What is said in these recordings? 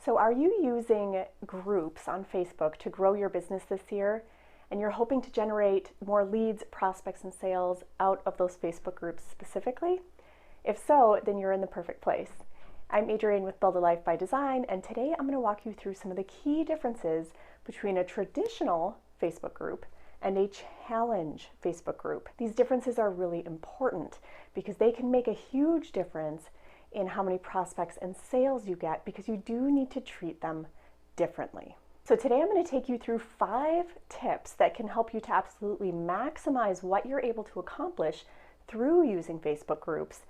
So are you using groups on Facebook to grow your business this year? And you're hoping to generate more leads, prospects, and sales out of those Facebook groups specifically? If so, then you're in the perfect place. I'm Adrienne with Build a Life by Design, and today I'm going to walk you through some of the key differences between a traditional Facebook group and a challenge Facebook group. These differences are really important because they can make a huge difference in how many prospects and sales you get, because you do need to treat them differently. So today I'm going to take you through 5 tips that can help you to absolutely maximize what you're able to accomplish through using Facebook groups.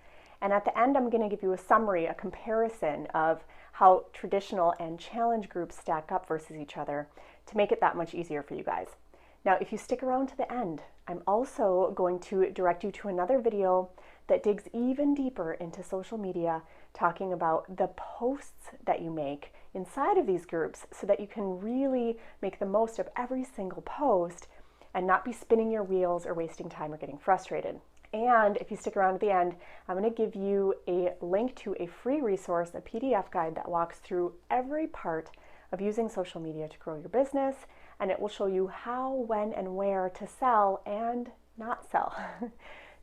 And at the end, I'm going to give you a summary, a comparison of how traditional and challenge groups stack up versus each other to make it that much easier for you guys. Now, if you stick around to the end, I'm also going to direct you to another video that digs even deeper into social media, talking about the posts that you make inside of these groups so that you can really make the most of every single post and not be spinning your wheels or wasting time or getting frustrated. And if you stick around at the end, I'm going to give you a link to a free resource, a PDF guide that walks through every part of using social media to grow your business, and it will show you how, when, and where to sell and not sell.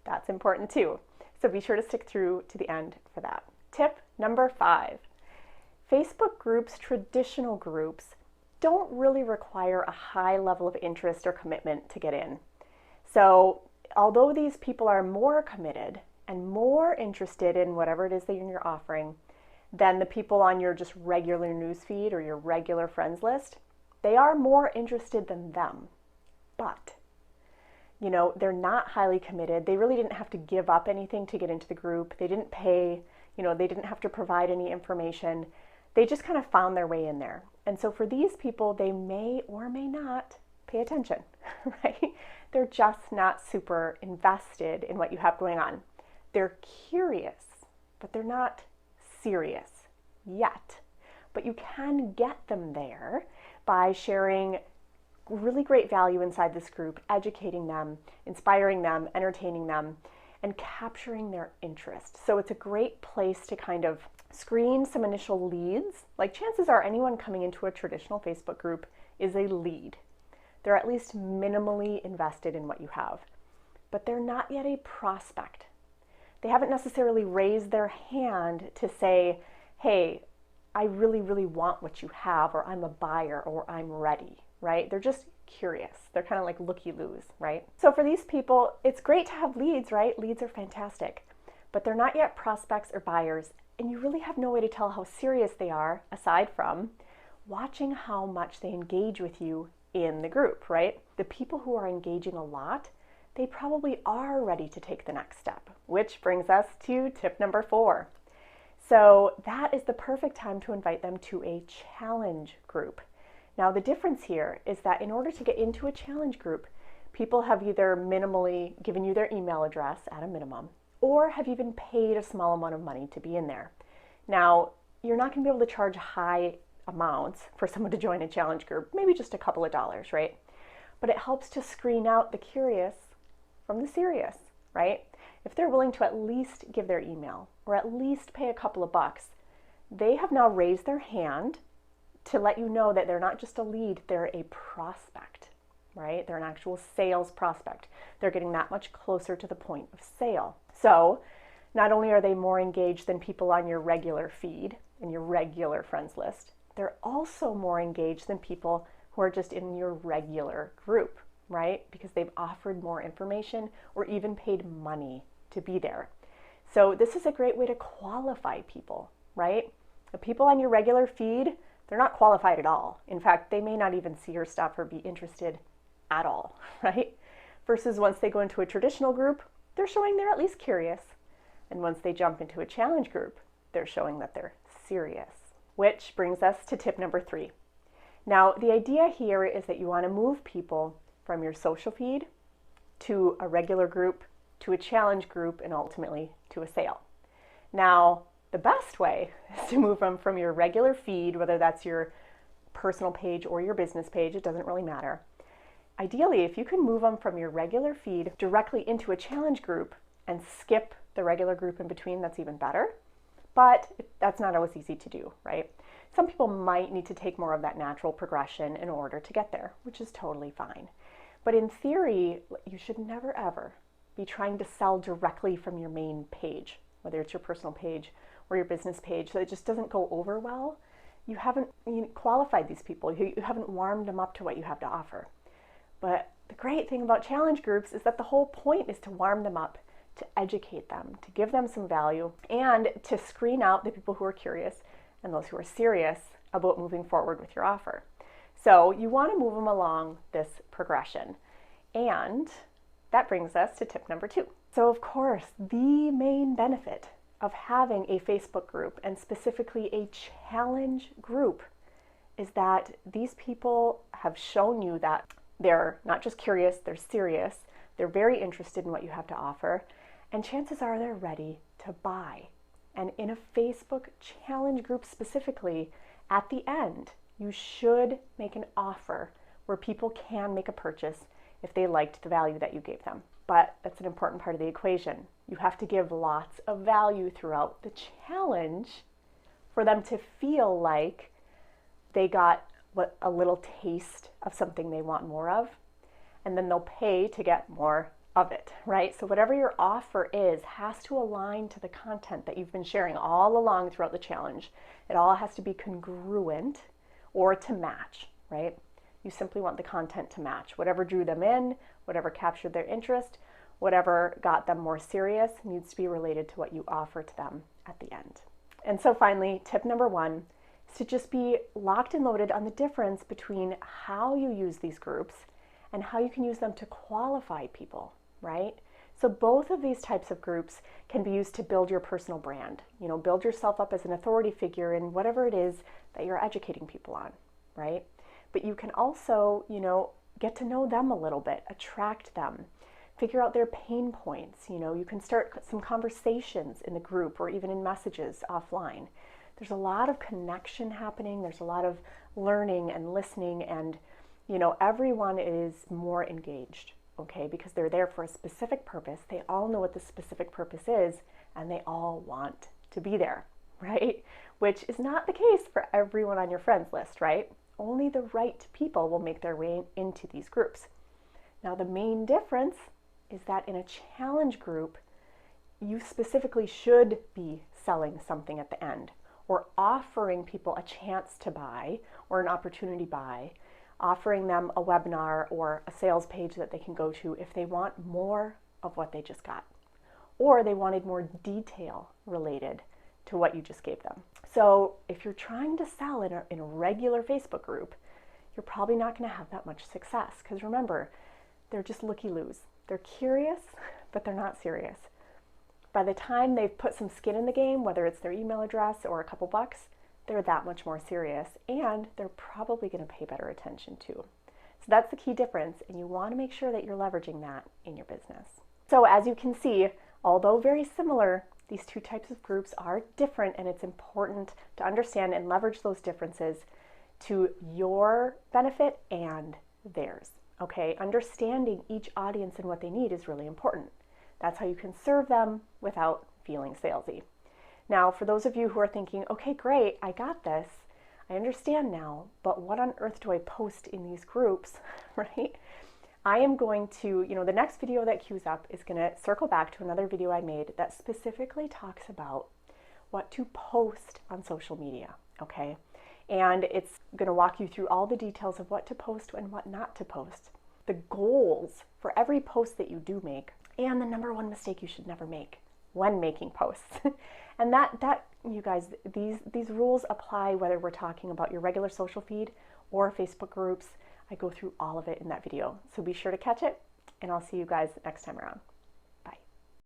That's important too. So be sure to stick through to the end for that. Tip number 5. Facebook groups, traditional groups, don't really require a high level of interest or commitment to get in. So although these people are more committed and more interested in whatever it is that you're offering than the people on your just regular newsfeed or your regular friends list, they are more interested than them. But they're not highly committed. They really didn't have to give up anything to get into the group. They didn't pay, they didn't have to provide any information. They just kind of found their way in there. And so for these people, they may or may not pay attention, right? They're just not super invested in what you have going on. They're curious, but they're not serious yet. But you can get them there by sharing really great value inside this group, educating them, inspiring them, entertaining them, and capturing their interest. So it's a great place to kind of screen some initial leads. Like, chances are anyone coming into a traditional Facebook group is a lead. They're at least minimally invested in what you have, but they're not yet a prospect. They haven't necessarily raised their hand to say, hey, I really, really want what you have, or I'm a buyer, or I'm ready, right? They're just curious. They're kind of like looky-loos, right? So for these people, it's great to have leads, right? Leads are fantastic, but they're not yet prospects or buyers, and you really have no way to tell how serious they are aside from watching how much they engage with you in the group, right? The people who are engaging a lot, they probably are ready to take the next step, which brings us to tip number 4. So that is the perfect time to invite them to a challenge group. Now, the difference here is that in order to get into a challenge group, people have either minimally given you their email address at a minimum, or have even paid a small amount of money to be in there. Now, you're not going to be able to charge high amounts for someone to join a challenge group, maybe just a couple of dollars, right? But it helps to screen out the curious from the serious, right? If they're willing to at least give their email or at least pay a couple of bucks, they have now raised their hand to let you know that they're not just a lead, they're a prospect, right? They're an actual sales prospect. They're getting that much closer to the point of sale. So not only are they more engaged than people on your regular feed and your regular friends list, they're also more engaged than people who are just in your regular group, right? Because they've offered more information or even paid money to be there. So this is a great way to qualify people, right? The people on your regular feed, they're not qualified at all. In fact, they may not even see your stuff or be interested at all, right? Versus once they go into a traditional group, they're showing they're at least curious. And once they jump into a challenge group, they're showing that they're serious. Which brings us to tip number 3. Now, the idea here is that you want to move people from your social feed to a regular group, to a challenge group, and ultimately to a sale. Now, the best way is to move them from your regular feed, whether that's your personal page or your business page, it doesn't really matter. Ideally, if you can move them from your regular feed directly into a challenge group and skip the regular group in between, that's even better. But that's not always easy to do, right? Some people might need to take more of that natural progression in order to get there, which is totally fine. But in theory, you should never ever be trying to sell directly from your main page, whether it's your personal page or your business page, so it just doesn't go over well. You haven't qualified these people. You haven't warmed them up to what you have to offer. But the great thing about challenge groups is that the whole point is to warm them up, to educate them, to give them some value, and to screen out the people who are curious and those who are serious about moving forward with your offer. So you want to move them along this progression. And that brings us to tip number 2. So of course, the main benefit of having a Facebook group, and specifically a challenge group, is that these people have shown you that they're not just curious, they're serious, they're very interested in what you have to offer, and chances are they're ready to buy. And in a Facebook challenge group specifically, at the end, you should make an offer where people can make a purchase if they liked the value that you gave them. But that's an important part of the equation. You have to give lots of value throughout the challenge for them to feel like they got a little taste of something they want more of, and then they'll pay to get more of it, right? So whatever your offer is has to align to the content that you've been sharing all along throughout the challenge. It all has to be congruent or to match, right? You simply want the content to match. Whatever drew them in, whatever captured their interest, whatever got them more serious needs to be related to what you offer to them at the end. And so finally, tip number 1 is to just be locked and loaded on the difference between how you use these groups and how you can use them to qualify people, right? So both of these types of groups can be used to build your personal brand. Build yourself up as an authority figure in whatever it is that you're educating people on, right? But you can also, get to know them a little bit, attract them, figure out their pain points. You can start some conversations in the group or even in messages offline. There's a lot of connection happening. There's a lot of learning and listening, and everyone is more engaged, okay? Because they're there for a specific purpose. They all know what the specific purpose is, and they all want to be there, right? Which is not the case for everyone on your friends list, right? Only the right people will make their way into these groups. Now, the main difference is that in a challenge group, you specifically should be selling something at the end, or offering people a chance to buy or an opportunity buy, offering them a webinar or a sales page that they can go to if they want more of what they just got, or they wanted more detail related to what you just gave them. So if you're trying to sell in a regular Facebook group, you're probably not going to have that much success, because remember, they're just looky-loos. They're curious, but they're not serious. By the time they've put some skin in the game, whether it's their email address or a couple bucks, they're that much more serious, and they're probably going to pay better attention too. So that's the key difference, and you want to make sure that you're leveraging that in your business. So as you can see, although very similar, these two types of groups are different, and it's important to understand and leverage those differences to your benefit and theirs. Okay, understanding each audience and what they need is really important. That's how you can serve them without feeling salesy. Now, for those of you who are thinking, okay, great, I got this, I understand now, but what on earth do I post in these groups, right? I am going to, the next video that queues up is going to circle back to another video I made that specifically talks about what to post on social media, okay? And it's going to walk you through all the details of what to post and what not to post, the goals for every post that you do make, and the number one mistake you should never make when making posts. And that you guys, these rules apply whether we're talking about your regular social feed or Facebook groups. I go through all of it in that video. So be sure to catch it, and I'll see you guys next time around.